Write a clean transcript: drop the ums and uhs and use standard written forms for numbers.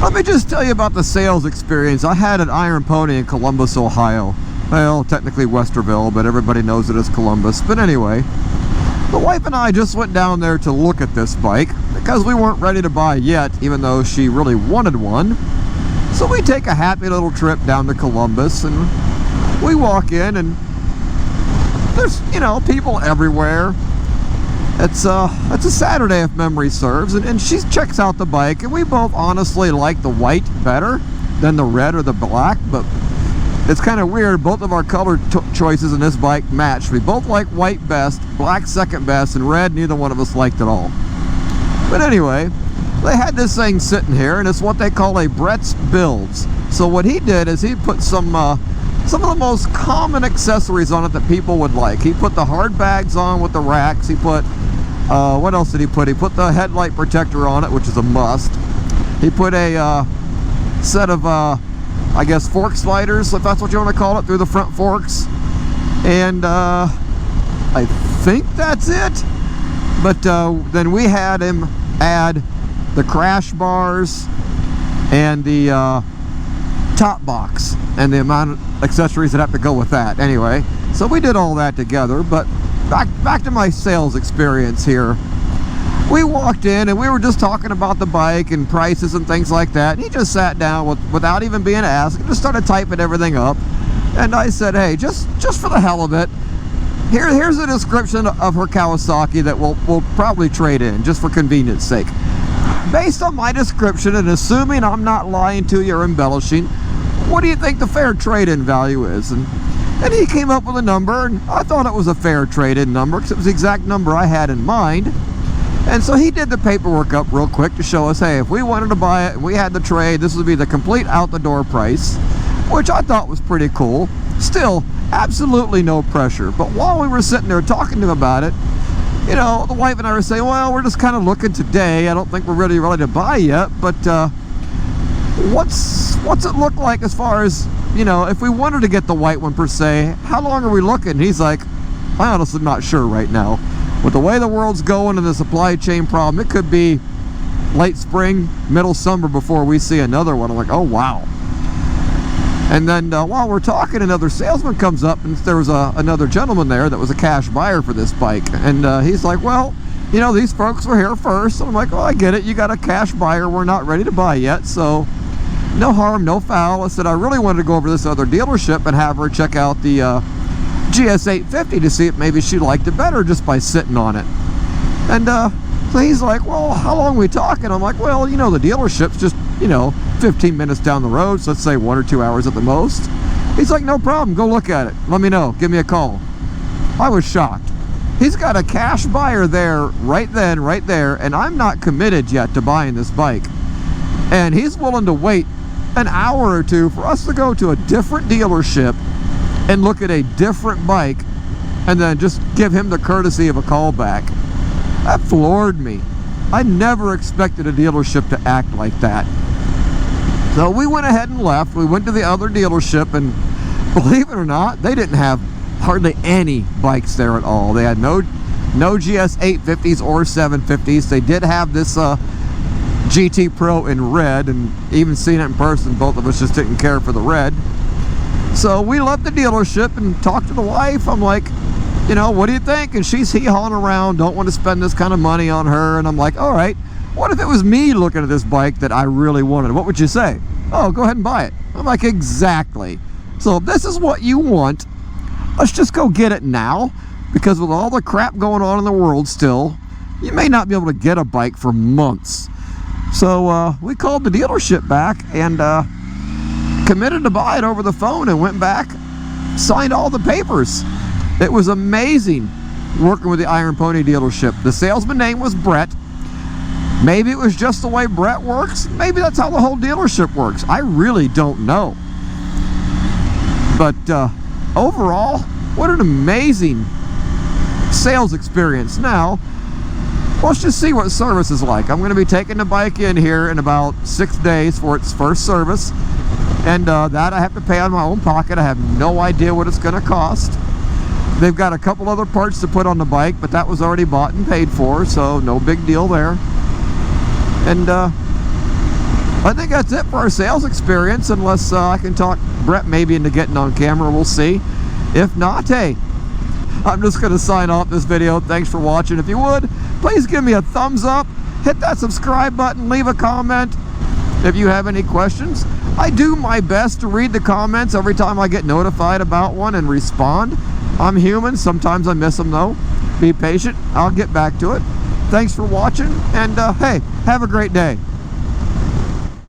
Let me just tell you about the sales experience I had at Iron Pony in Columbus, Ohio. Well, technically Westerville, but everybody knows it as Columbus. But anyway, the wife and I just went down there to look at this bike because we weren't ready to buy yet, even though she really wanted one. So we take a happy little trip down to Columbus, and we walk in, and there's, you know, people everywhere. It's a Saturday if memory serves, and she checks out the bike, and we both honestly like the white better than the red or the black, but it's kind of weird. Both of our color choices in this bike match. We both like white best, black second best, and red neither one of us liked at all. But anyway, they had this thing sitting here, and it's what they call a Brett's Builds. So what he did is he put some of the most common accessories on it that people would like. He put the hard bags on with the racks. He put what else did he put? He put the headlight protector on it, which is a must. He put a set of I guess fork sliders, if that's what you want to call it, through the front forks. And I think that's it. But then we had him add the crash bars and the top box and the amount of accessories that have to go with that. Anyway, so we did all that together. But back to my sales experience here. We walked in and we were just talking about the bike and prices and things like that. And he just sat down without even being asked and just started typing everything up. And I said, hey, just for the hell of it, here's a description of her Kawasaki that we'll probably trade in just for convenience sake. Based on my description, and assuming I'm not lying to you or embellishing, what do you think the fair trade-in value is? And he came up with a number, and I thought it was a fair trade-in number because it was the exact number I had in mind. And so he did the paperwork up real quick to show us, hey, if we wanted to buy it and we had the trade, this would be the complete out-the-door price, which I thought was pretty cool. Still, absolutely no pressure. But while we were sitting there talking to him about it, you know, the wife and I were saying, well, we're just kind of looking today. I don't think we're really ready to buy yet, but what's it look like as far as, you know, if we wanted to get the white one per se, how long are we looking? And he's like, I'm honestly not sure right now. With the way the world's going and the supply chain problem, it could be late spring, middle summer before we see another one. I'm like, oh, wow. And then while we're talking, another salesman comes up, and there was another gentleman there that was a cash buyer for this bike. And he's like, well, you know, these folks were here first. And I'm like, well, I get it. You got a cash buyer. We're not ready to buy yet. So no harm, no foul. I said, I really wanted to go over to this other dealership and have her check out the GS850 to see if maybe she liked it better just by sitting on it. And so he's like, well, how long are we talking? I'm like, well, you know, the dealership's just, you know, 15 minutes down the road, so let's say 1 or 2 hours at the most. He's like, no problem, go look at it, let me know, give me a call. I was shocked. He's got a cash buyer there right then, right there, and I'm not committed yet to buying this bike. And he's willing to wait an hour or two for us to go to a different dealership and look at a different bike and then just give him the courtesy of a call back. That floored me. I never expected a dealership to act like that. So we went ahead and left. We went to the other dealership, and believe it or not, they didn't have hardly any bikes there at all. They had no GS 850s or 750s. They did have this GT Pro in red, and even seeing it in person, both of us just didn't care for the red. So we left the dealership and talked to the wife. I'm like, you know, what do you think? And she's hee-hawing around, don't want to spend this kind of money on her. And I'm like, all right, what if it was me looking at this bike that I really wanted? What would you say? Oh, go ahead and buy it. I'm like, exactly. So if this is what you want, let's just go get it now, because with all the crap going on in the world still, you may not be able to get a bike for months. So we called the dealership back and committed to buy it over the phone, and went back, signed all the papers. It was amazing working with the Iron Pony dealership. The salesman's name was Brett. Maybe it was just the way Brett works. Maybe that's how the whole dealership works. I really don't know. But overall, what an amazing sales experience. Now, let's just see what service is like. I'm going to be taking the bike in here in about 6 days for its first service. And that I have to pay out of my own pocket. I have no idea what it's going to cost. They've got a couple other parts to put on the bike, but that was already bought and paid for, so no big deal there. And I think that's it for our sales experience, unless I can talk Brett maybe into getting on camera. We'll see. If not, hey, I'm just going to sign off this video. Thanks for watching. If you would, please give me a thumbs up, hit that subscribe button, leave a comment if you have any questions. I do my best to read the comments every time I get notified about one and respond. I'm human. Sometimes I miss them, though. Be patient. I'll get back to it. Thanks for watching, and hey, have a great day.